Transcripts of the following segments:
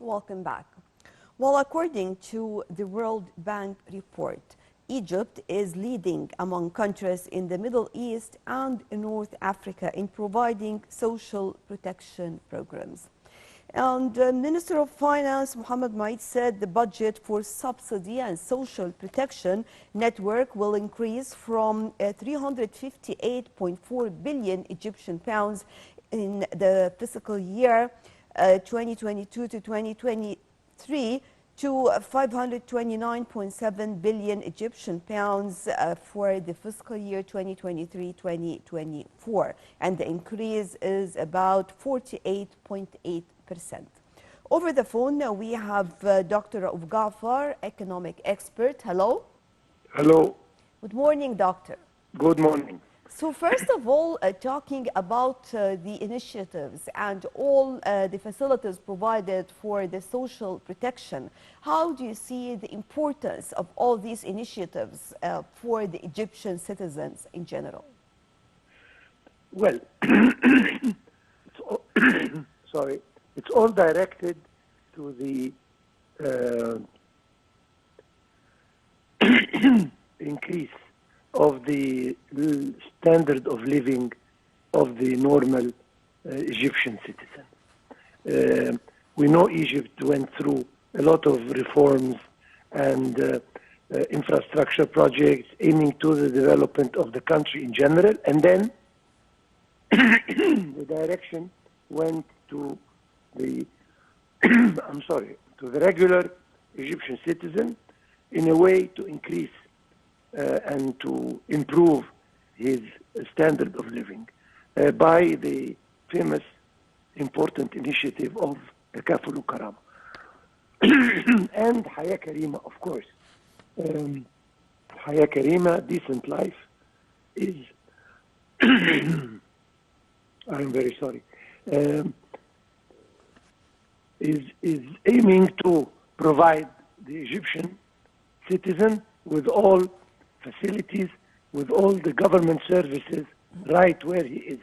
Welcome back. Well, according to the World Bank report, Egypt is leading among countries in the Middle East and North Africa in providing social protection programs. And Minister of Finance Mohammed Maid said the budget for subsidy and social protection network will increase from 358.4 billion Egyptian pounds in the fiscal year 2022 to 2023 to 529.7 billion Egyptian pounds for the fiscal year 2023-2024, and the increase is about 48.8%. Over the phone, we have Dr. Raouf Gaaffar, economic expert. Hello. Hello. Good morning, doctor. Good morning. So first of all, talking about the initiatives and all the facilities provided for the social protection, how do you see the importance of all these initiatives for the Egyptian citizens in general? Well, it's all directed to the increase of the standard of living of the normal Egyptian citizen. We know Egypt went through a lot of reforms and infrastructure projects aiming to the development of the country in general, and then the direction went to the to the regular Egyptian citizen in a way to increase and to improve his standard of living by the famous important initiative of Gaaffar Karama and Haya Karima, of course. Haya Karima, decent life, is I'm very sorry, is aiming to provide the Egyptian citizen with all facilities, with all the government services right where he is,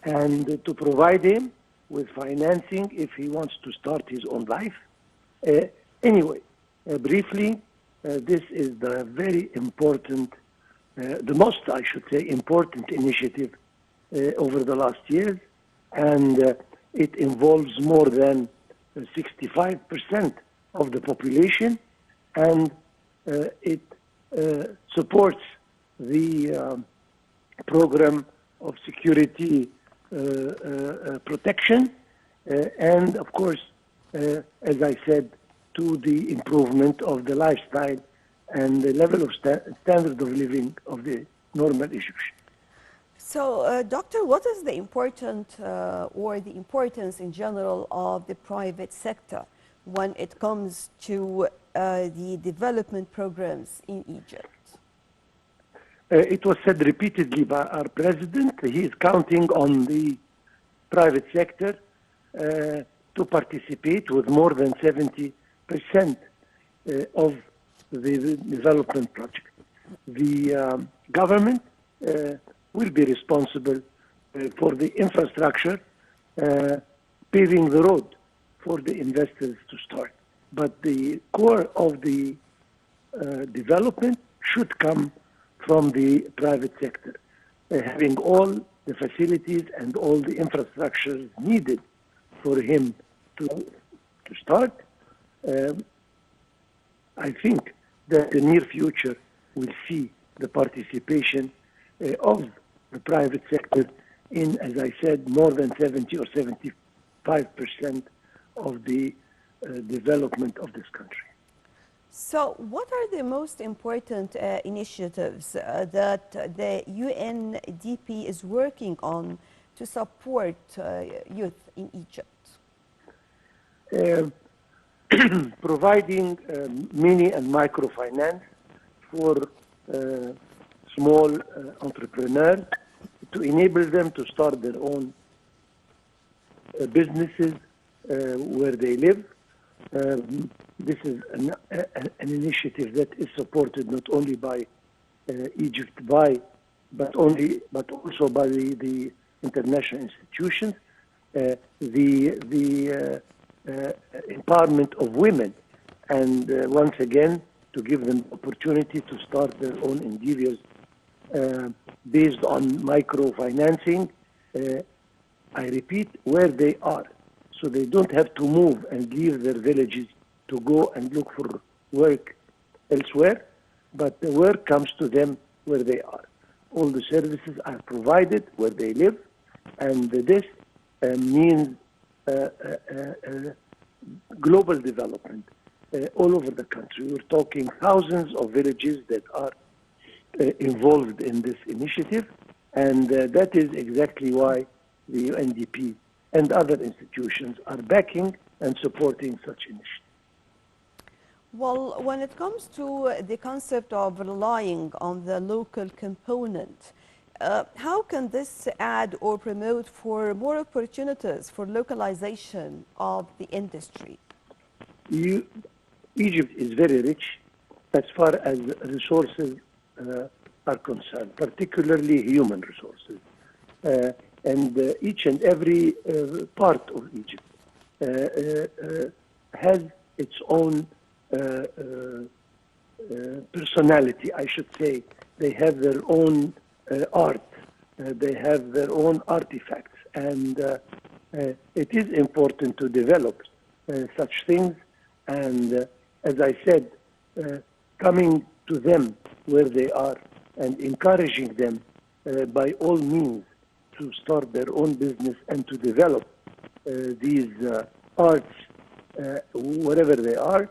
and to provide him with financing if he wants to start his own life. Anyway, briefly, this is the very important, the most, I should say, important initiative over the last years, and it involves more than 65% of the population, and it supports the program of security protection, and of course, as I said, to the improvement of the lifestyle and the level of standard of living of the normal Egyptian. So, Doctor, what is the importance in general of the private sector when it comes to the development programs in Egypt? It was said repeatedly by our president. He is counting on the private sector to participate with more than 70% of the development project. The government will be responsible for the infrastructure, paving the road for the investors to start. But the core of the development should come from the private sector, having all the facilities and all the infrastructure needed for him to start. I think that the near future will see the participation of the private sector in, as I said, more than 70 or 75% of the development of this country. So what are the most important initiatives that the UNDP is working on to support youth in Egypt? Providing mini and microfinance for small entrepreneurs to enable them to start their own businesses where they live. This is an initiative that is supported not only by Egypt, but also by the international institutions. The empowerment of women, and once again to give them opportunity to start their own endeavors based on microfinancing. I repeat, where they are, so they don't have to move and leave their villages to go and look for work elsewhere, but the work comes to them where they are. All the services are provided where they live, and this means global development all over the country. We're talking thousands of villages that are involved in this initiative, and that is exactly why the UNDP and other institutions are backing and supporting such initiatives. Well, when it comes to the concept of relying on the local component, how can this add or promote for more opportunities for localization of the industry? Egypt is very rich as far as resources are concerned, particularly human resources. And each and every part of Egypt has its own personality, I should say. They have their own art, they have their own artifacts, and it is important to develop such things. And as I said, coming to them where they are and encouraging them by all means to start their own business and to develop these arts wherever they are,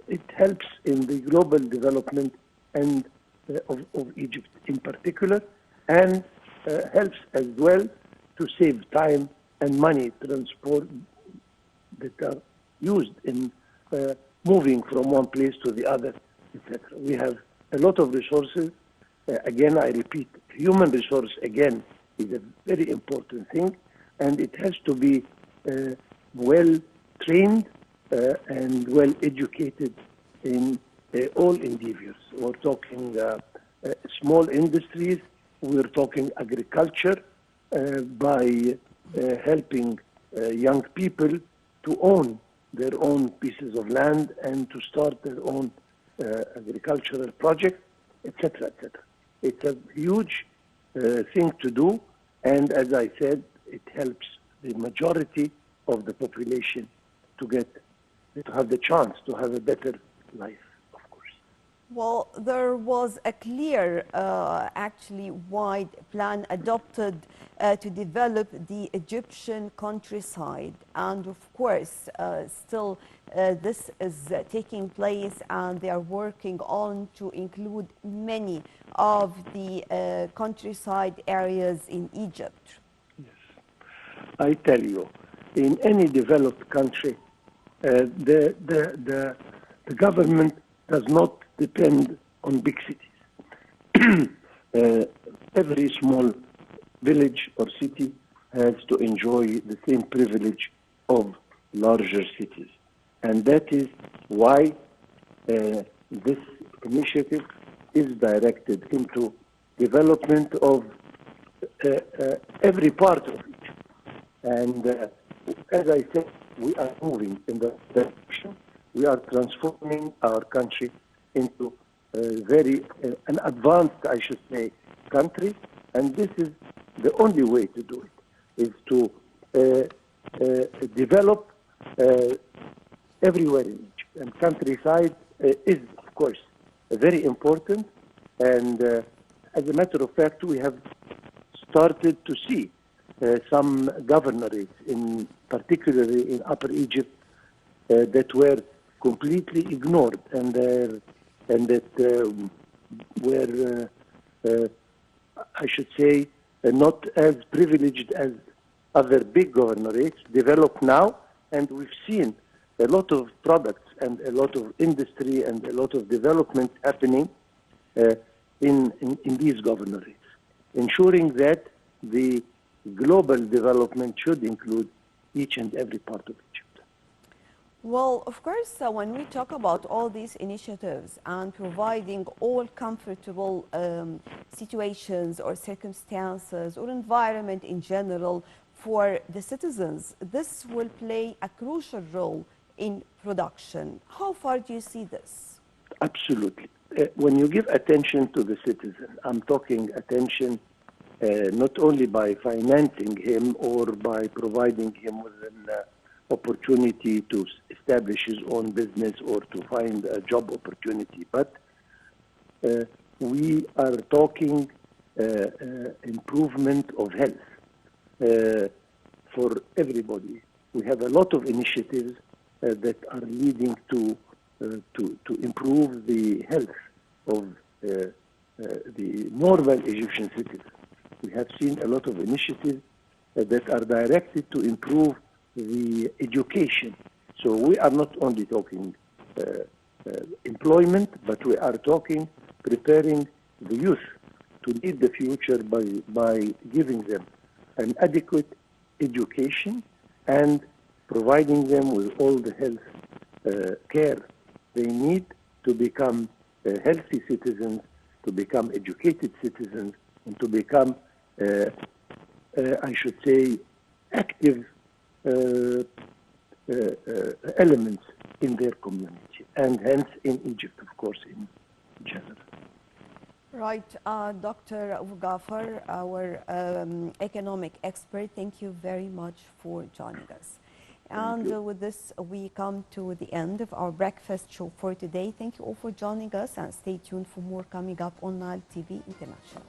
it helps in the global development and of Egypt in particular, and helps as well to save time and money transport that are used in moving from one place to the other, etc. We have a lot of resources. Again, I repeat, human resource, again, is a very important thing, and it has to be well trained and well educated in all endeavors. We're talking small industries, we're talking agriculture by helping young people to own their own pieces of land and to start their own agricultural projects, etc., etc. It's a huge thing to do, and as I said, it helps the majority of the population to have the chance to have a better life, of course. Well, there was a clear, actually wide plan adopted to develop the Egyptian countryside. And of course, still this is taking place, and they are working on to include many of the countryside areas in Egypt. Yes. I tell you, in any developed country, the government does not depend on big cities. Every small village or city has to enjoy the same privilege of larger cities. And that is why this initiative is directed into development of every part of Egypt. And as I said, we are moving in that direction. We are transforming our country into an advanced, I should say, country. And this is the only way to do it, is to develop everywhere in Egypt. And countryside is, of course, very important. And as a matter of fact, we have started to see some governorates, particularly in Upper Egypt, that were completely ignored and that were, I should say, not as privileged as other big governorates, developed now, and we've seen a lot of products and a lot of industry and a lot of development happening in these governorates, ensuring that the global development should include each and every part of Egypt. Well, of course, when we talk about all these initiatives and providing all comfortable situations or circumstances or environment in general for the citizens, this will play a crucial role in production. How far do you see this? Absolutely. When you give attention to the citizen, I'm talking attention not only by financing him or by providing him with an opportunity to establish his own business or to find a job opportunity, but we are talking improvement of health for everybody. We have a lot of initiatives that are leading to improve the health of the normal Egyptian citizens. We have seen a lot of initiatives that are directed to improve the education. So we are not only talking employment, but we are talking preparing the youth to lead the future by giving them an adequate education and providing them with all the health care they need to become healthy citizens, to become educated citizens, and to become, I should say, active elements in their community, and hence in Egypt, of course, in general. Right, Dr. Gaaffar, our economic expert, thank you very much for joining us. And with this, we come to the end of our breakfast show for today. Thank you all for joining us, and stay tuned for more coming up on Nile TV International.